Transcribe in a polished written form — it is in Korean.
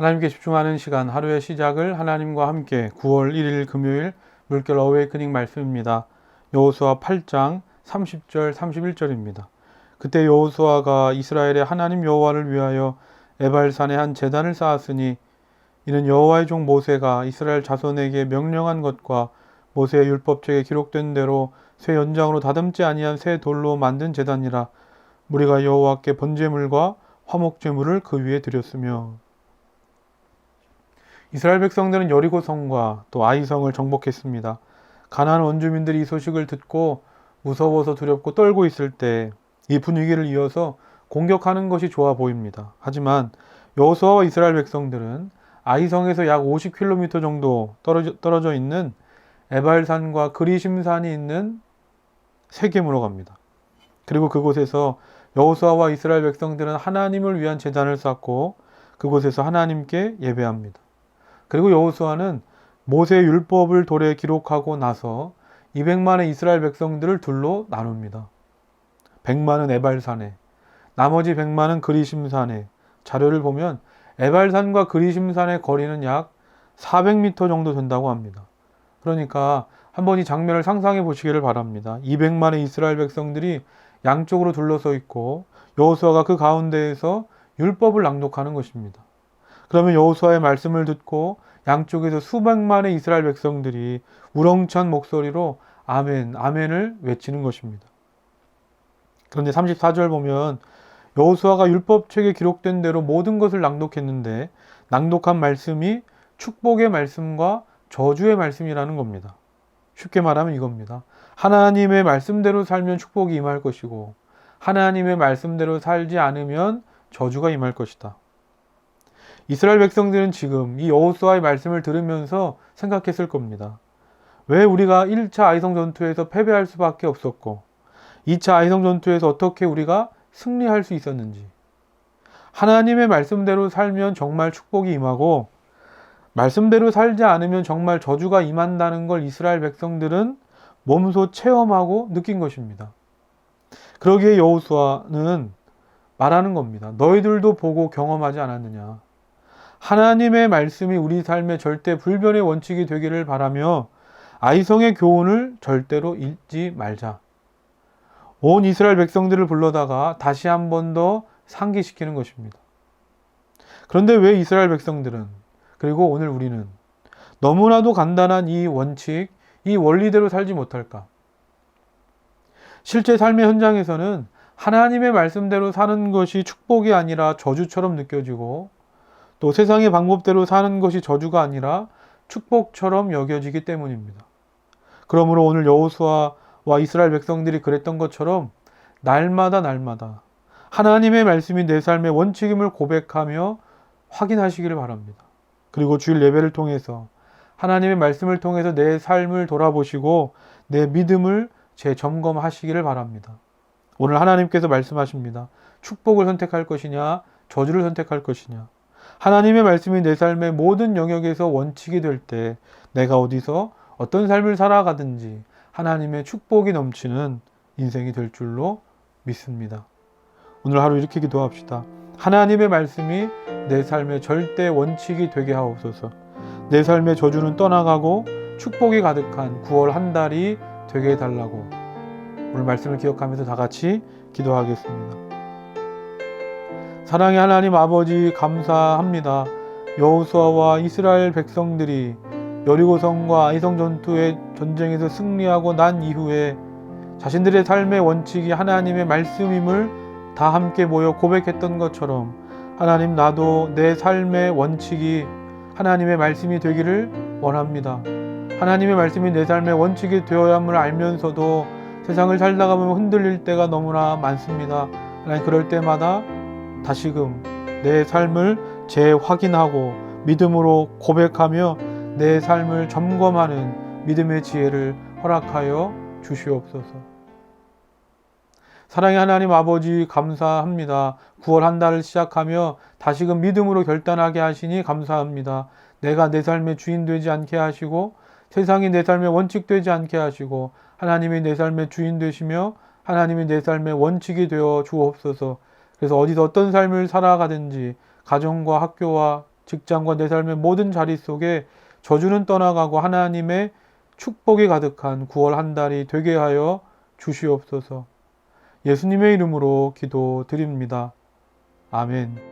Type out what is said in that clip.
하나님께 집중하는 시간, 하루의 시작을 하나님과 함께 9월 1일 금요일 물결 어웨이크닝 말씀입니다. 여호수아 8장 30절 31절입니다. 그때 여호수아가 이스라엘의 하나님 여호와를 위하여 에발산에 한 제단을 쌓았으니 이는 여호와의 종 모세가 이스라엘 자손에게 명령한 것과 모세의 율법책에 기록된 대로 쇠 연장으로 다듬지 아니한 새 돌로 만든 제단이라. 무리가 여호와께 번제물과 화목제물을 그 위에 드렸으며. 이스라엘 백성들은 여리고 성과 또 아이 성을 정복했습니다. 가나안 원주민들이 이 소식을 듣고 무서워서 두렵고 떨고 있을 때 이 분위기를 이어서 공격하는 것이 좋아 보입니다. 하지만 여호수아와 이스라엘 백성들은 아이 성에서 약 50km 정도 떨어져 있는 에발산과 그리심산이 있는 세겜으로 갑니다. 그리고 그곳에서 여호수아와 이스라엘 백성들은 하나님을 위한 제단을 쌓고 그곳에서 하나님께 예배합니다. 그리고 여호수아는 모세의 율법을 돌에 기록하고 나서 200만의 이스라엘 백성들을 둘로 나눕니다. 100만은 에발산에, 나머지 100만은 그리심산에. 자료를 보면 에발산과 그리심산의 거리는 약 400m 정도 된다고 합니다. 그러니까 한번 이 장면을 상상해 보시기를 바랍니다. 200만의 이스라엘 백성들이 양쪽으로 둘러서 있고 여호수아가 그 가운데에서 율법을 낭독하는 것입니다. 그러면 여호수아의 말씀을 듣고 양쪽에서 수백만의 이스라엘 백성들이 우렁찬 목소리로 아멘, 아멘을 외치는 것입니다. 그런데 34절 보면 여호수아가 율법책에 기록된 대로 모든 것을 낭독했는데 낭독한 말씀이 축복의 말씀과 저주의 말씀이라는 겁니다. 쉽게 말하면 이겁니다. 하나님의 말씀대로 살면 축복이 임할 것이고 하나님의 말씀대로 살지 않으면 저주가 임할 것이다. 이스라엘 백성들은 지금 이 여호수아의 말씀을 들으면서 생각했을 겁니다. 왜 우리가 1차 아이성 전투에서 패배할 수밖에 없었고 2차 아이성 전투에서 어떻게 우리가 승리할 수 있었는지. 하나님의 말씀대로 살면 정말 축복이 임하고 말씀대로 살지 않으면 정말 저주가 임한다는 걸 이스라엘 백성들은 몸소 체험하고 느낀 것입니다. 그러기에 여호수아는 말하는 겁니다. 너희들도 보고 경험하지 않았느냐. 하나님의 말씀이 우리 삶의 절대 불변의 원칙이 되기를 바라며 아이성의 교훈을 절대로 잊지 말자. 온 이스라엘 백성들을 불러다가 다시 한 번 더 상기시키는 것입니다. 그런데 왜 이스라엘 백성들은 그리고 오늘 우리는 너무나도 간단한 이 원칙, 이 원리대로 살지 못할까? 실제 삶의 현장에서는 하나님의 말씀대로 사는 것이 축복이 아니라 저주처럼 느껴지고 또 세상의 방법대로 사는 것이 저주가 아니라 축복처럼 여겨지기 때문입니다. 그러므로 오늘 여호수아와 이스라엘 백성들이 그랬던 것처럼 날마다 하나님의 말씀이 내 삶의 원칙임을 고백하며 확인하시기를 바랍니다. 그리고 주일 예배를 통해서 하나님의 말씀을 통해서 내 삶을 돌아보시고 내 믿음을 재점검하시기를 바랍니다. 오늘 하나님께서 말씀하십니다. 축복을 선택할 것이냐, 저주를 선택할 것이냐. 하나님의 말씀이 내 삶의 모든 영역에서 원칙이 될 때 내가 어디서 어떤 삶을 살아가든지 하나님의 축복이 넘치는 인생이 될 줄로 믿습니다. 오늘 하루 이렇게 기도합시다. 하나님의 말씀이 내 삶의 절대 원칙이 되게 하옵소서. 내 삶의 저주는 떠나가고 축복이 가득한 9월 한 달이 되게 해달라고 오늘 말씀을 기억하면서 다 같이 기도하겠습니다. 사랑의 하나님 아버지 감사합니다. 여호수아와 이스라엘 백성들이 여리고성과 아이성 전투의 전쟁에서 승리하고 난 이후에 자신들의 삶의 원칙이 하나님의 말씀임을 다 함께 모여 고백했던 것처럼 하나님 나도 내 삶의 원칙이 하나님의 말씀이 되기를 원합니다. 하나님의 말씀이 내 삶의 원칙이 되어야 함을 알면서도 세상을 살다가 보면 흔들릴 때가 너무나 많습니다. 하나님 그럴 때마다 다시금 내 삶을 재확인하고 믿음으로 고백하며 내 삶을 점검하는 믿음의 지혜를 허락하여 주시옵소서. 사랑의 하나님 아버지 감사합니다. 9월 한 달을 시작하며 다시금 믿음으로 결단하게 하시니 감사합니다. 내가 내 삶의 주인 되지 않게 하시고 세상이 내 삶의 원칙 되지 않게 하시고 하나님이 내 삶의 주인 되시며 하나님이 내 삶의 원칙이 되어 주옵소서. 그래서 어디서 어떤 삶을 살아가든지 가정과 학교와 직장과 내 삶의 모든 자리 속에 저주는 떠나가고 하나님의 축복이 가득한 9월 한 달이 되게 하여 주시옵소서. 예수님의 이름으로 기도드립니다. 아멘.